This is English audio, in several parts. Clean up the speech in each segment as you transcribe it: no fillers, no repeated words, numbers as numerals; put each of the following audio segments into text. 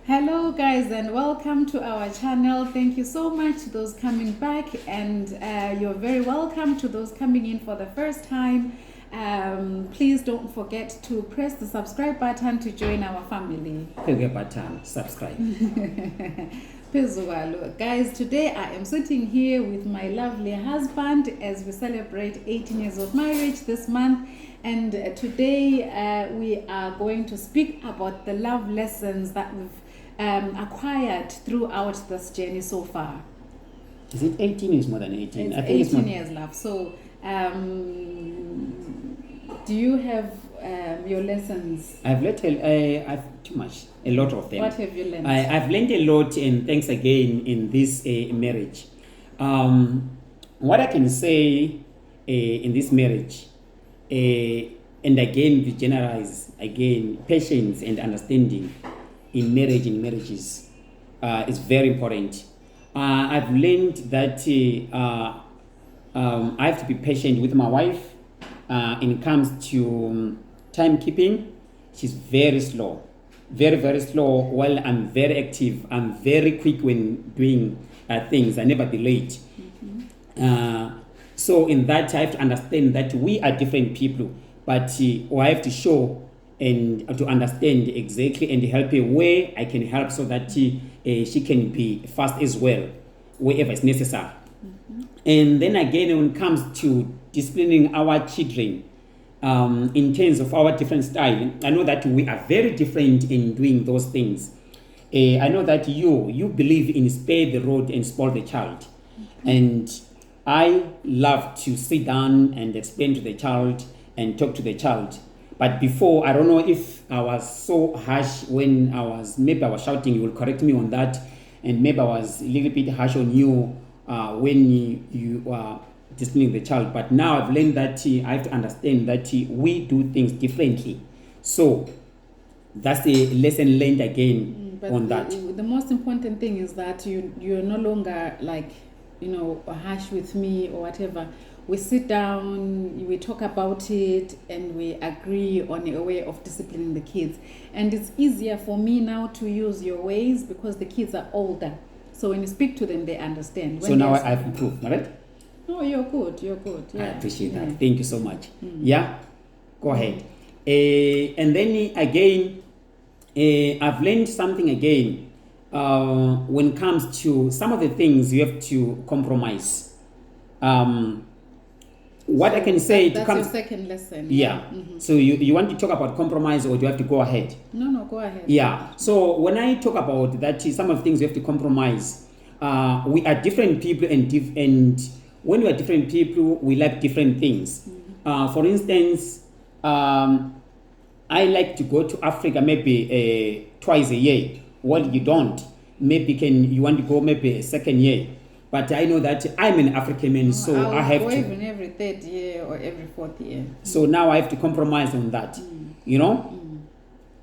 Hello guys and welcome to our channel. Thank you so much to those coming back, and you're very welcome to those coming in for the first time. Please don't forget to press the subscribe button to join our family. Click button, subscribe. Guys, today I am sitting here with my lovely husband as we celebrate 18 years of marriage this month. And today we are going to speak about the love lessons that we've acquired throughout this journey so far. Is it 18 years more than 18? It's 18 years, love. So, do you have your lessons? I've too much, a lot of them. What have you learned? I've learned a lot, and thanks again in this marriage. What I can say in this marriage, and again, we generalize again, patience and understanding in marriages is very important. I've learned that I have to be patient with my wife. When it comes to timekeeping, she's very slow, very slow. While I'm very active, I'm very quick when doing things. I never be late. So in that, I have to understand that we are different people, but I have to show and to understand exactly and help her where I can help, so that she can be fast as well wherever it's necessary. And then again, when it comes to disciplining our children, in terms of our different style, I know that we are very different in doing those things. I know that you believe in spare the rod and spoil the child, and I love to sit down and explain to the child and talk to the child. But before, I don't know if I was so harsh when maybe I was shouting. You will correct me on that. And maybe I was a little bit harsh on you when you are disciplining the child. But now I've learned that I have to understand that we do things differently. So that's the lesson learned again on that. The most important thing is that you're no longer harsh with me or whatever. We sit down, we talk about it, and we agree on a way of disciplining the kids. And it's easier for me now to use your ways because the kids are older. So when you speak to them, they understand. So now I've improved, right? No, you're good. Yeah. I appreciate that. Thank you so much. Yeah, go ahead. And then again, I've learned something again. When it comes to some of the things, you have to compromise. What I can say that's your second lesson. Yeah. So you want to talk about compromise, or do you have to go ahead? No, go ahead. Yeah. So when I talk about that, some of the things you have to compromise. We are different people, and when we are different people, we like different things. For instance, I like to go to Africa maybe twice a year. Well, you don't. Maybe you want to go maybe a second year. But I know that I'm an African man, so I have go to. Even every third year or every fourth year. So now I have to compromise on that,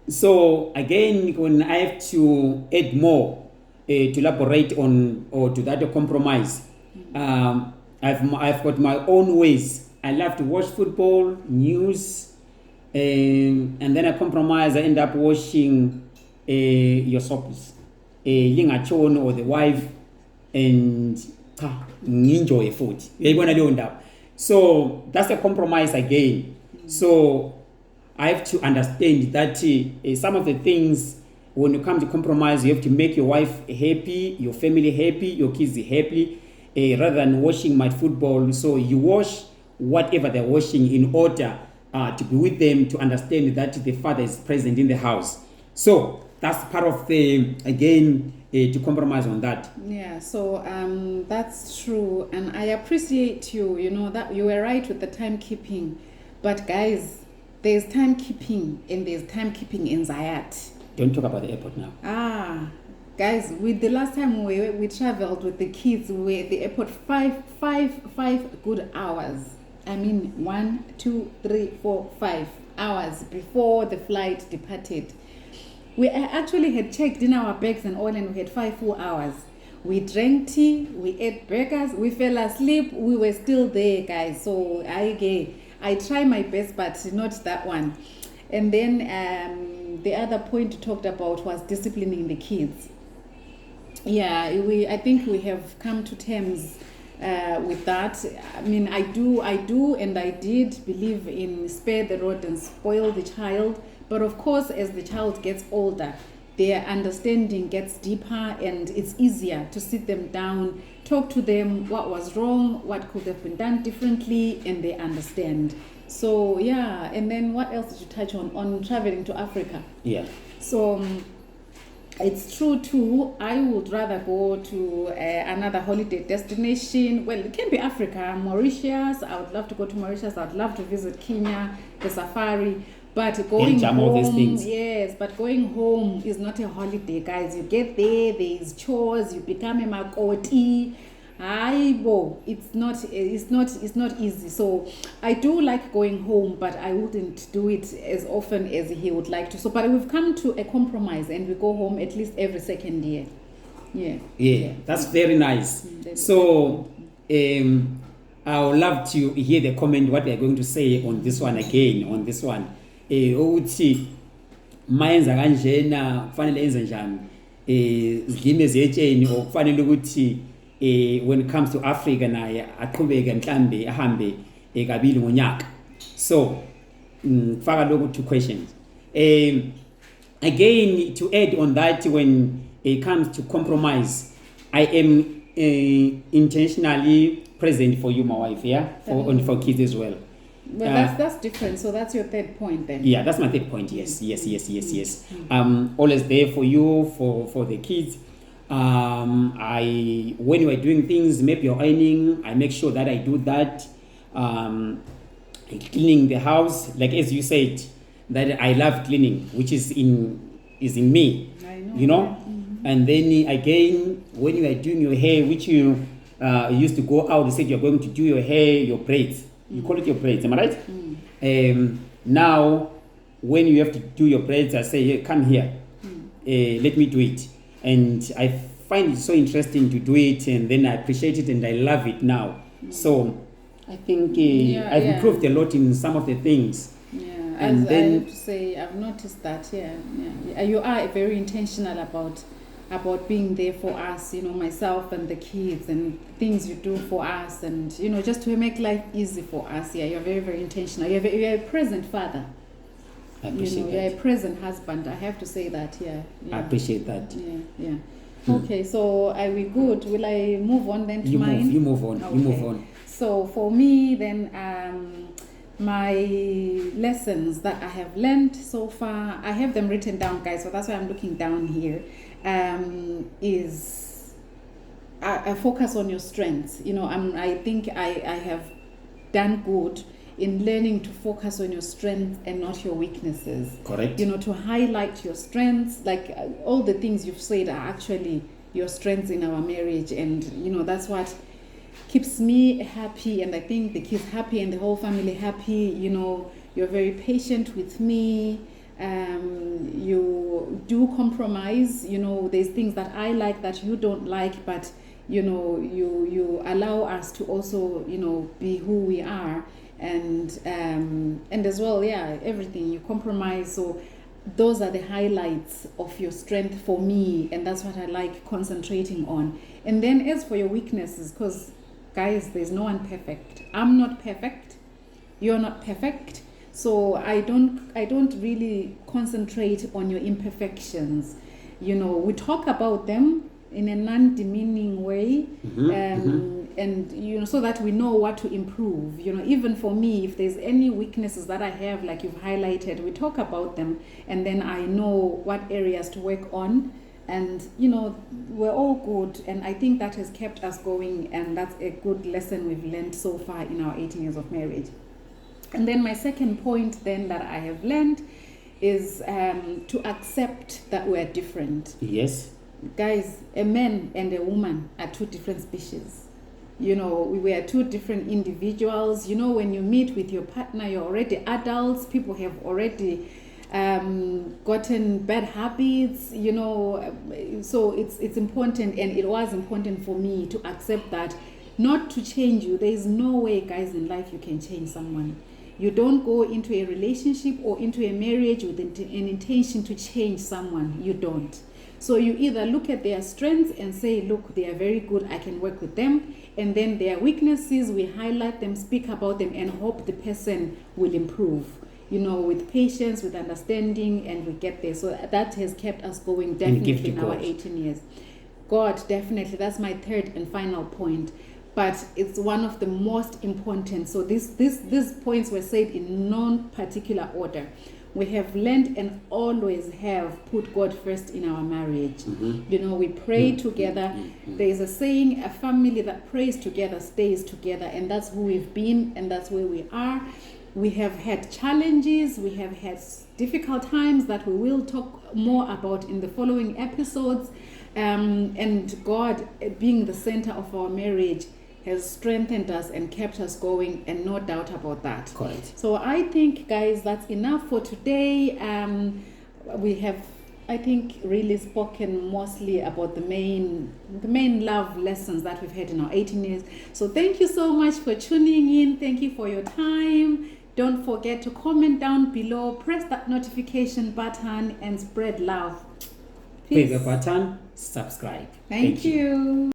So again, when I have to add more to elaborate on or to that compromise, I've got my own ways. I love to watch football, news, and then I compromise. I end up watching your soaps, Yingachon or the wife. And enjoy food. So that's a compromise again. So I have to understand that some of the things, when you come to compromise, you have to make your wife happy, your family happy, your kids happy, rather than watching my football. So you watch whatever they're watching in order to be with them, to understand that the father is present in the house. So that's part of to compromise on that. Yeah, so that's true, and I appreciate you. That you were right with the timekeeping, but guys, there's timekeeping and there's timekeeping anxiety. Don't talk about the airport now. Guys, with the last time we traveled with the kids, we were at the airport five good hours. I mean 1, 2, 3, 4, 5 hours before the flight departed. We actually had checked in our bags and all, and we had 5 full hours. We drank tea, we ate burgers, we fell asleep, we were still there, guys. So I try my best, but not that one. And then the other point you talked about was disciplining the kids. Yeah, I think we have come to terms with that. I mean, I do, and I did believe in spare the rod and spoil the child. But of course, as the child gets older, their understanding gets deeper, and it's easier to sit them down, talk to them what was wrong, what could have been done differently, and they understand. So yeah, and then what else did you touch on traveling to Africa? Yeah. So it's true too. I would rather go to another holiday destination. Well, it can be Africa, Mauritius. I would love to go to Mauritius. I'd love to visit Kenya, the safari. But going all these home, things. yes, but going home is not a holiday, guys. You get there is chores, you become a makoti. It's not easy. So I do like going home, but I wouldn't do it as often as he would like to. So, but we've come to a compromise, and we go home at least every second year. Yeah, that's very nice. So I would love to hear the comment what they're going to say on this one again. On this one, ukuthi mayenza kanjena kufanele enze njani zilime ziyetsheni or kufanele ukuthi when it comes to Africa naye aqhubeke mhlambe ahambe kabili ngonyaka. So faka lokho two questions. Again, to add on that, when it comes to compromise, I am intentionally present for you, my wife, and for kids as well. But that's different. So that's your third point then. Yeah, that's my third point. Yes. Always there for you, for the kids. When you are doing things, maybe you're earning, I make sure that I do that. Cleaning the house, like as you said, that I love cleaning, which is in me. I know. You know. Mm-hmm. And then again, when you are doing your hair, which you used to go out, you said you're going to do your hair, your braids. You call it your braids, am I right? Now, when you have to do your braids, I say, hey, come here, let me do it. And I find it so interesting to do it, and then I appreciate it, and I love it now. So I think I've improved a lot in some of the things. Yeah, and I have to say, I've noticed that, you are very intentional about being there for us, myself and the kids, and things you do for us, and just to make life easy for us. You're very, very intentional. You're a present father. I appreciate that. You're a present husband. I have to say that. I appreciate that. Yeah. Okay, so are we good? Will I move on then to mine? You move on. Okay. You move on. So for me then, my lessons that I have learned so far, I have them written down, guys, so that's why I'm looking down here. Is I focus on your strengths. I think I have done good in learning to focus on your strengths and not your weaknesses. Correct. To highlight your strengths, like all the things you've said are actually your strengths in our marriage, and that's what keeps me happy, and I think the kids happy and the whole family happy. You're very patient with me. You do compromise. There's things that I like that you don't like, but you allow us to also be who we are, and as well, everything you compromise. So those are the highlights of your strength for me, and that's what I like concentrating on. And then as for your weaknesses, because guys, there's no one perfect. I'm not perfect. You're not perfect. So I don't really concentrate on your imperfections. We talk about them in a non-demeaning way, and so that we know what to improve. Even for me, if there's any weaknesses that I have, like you've highlighted, we talk about them, and then I know what areas to work on. And we're all good, and I think that has kept us going, and that's a good lesson we've learned so far in our 18 years of marriage. And then my second point then that I have learned is to accept that we're different. Yes. Guys, a man and a woman are two different species. We are two different individuals. When you meet with your partner, you're already adults. People have already gotten bad habits, so it's important, and it was important for me to accept that, not to change you. There is no way, guys, in life you can change someone. You don't go into a relationship or into a marriage with an intention to change someone. You don't. So you either look at their strengths and say, look, they are very good, I can work with them. And then their weaknesses, we highlight them, speak about them, and hope the person will improve. With patience, with understanding, and we get there. So that has kept us going definitely in our 18 years. God, definitely. That's my third and final point. But it's one of the most important. So these points were said in non-particular order. We have learned and always have put God first in our marriage. We pray together. There is a saying, a family that prays together stays together. And that's who we've been, and that's where we are. We have had challenges. We have had difficult times that we will talk more about in the following episodes. And God, being the center of our marriage, has strengthened us and kept us going, and no doubt about that. Correct. So I think, guys, that's enough for today. We have, I think, really spoken mostly about the main love lessons that we've had in our 18 years. So thank you so much for tuning in. Thank you for your time. Don't forget to comment down below, press that notification button, and spread love. Click the button, subscribe. Thank you.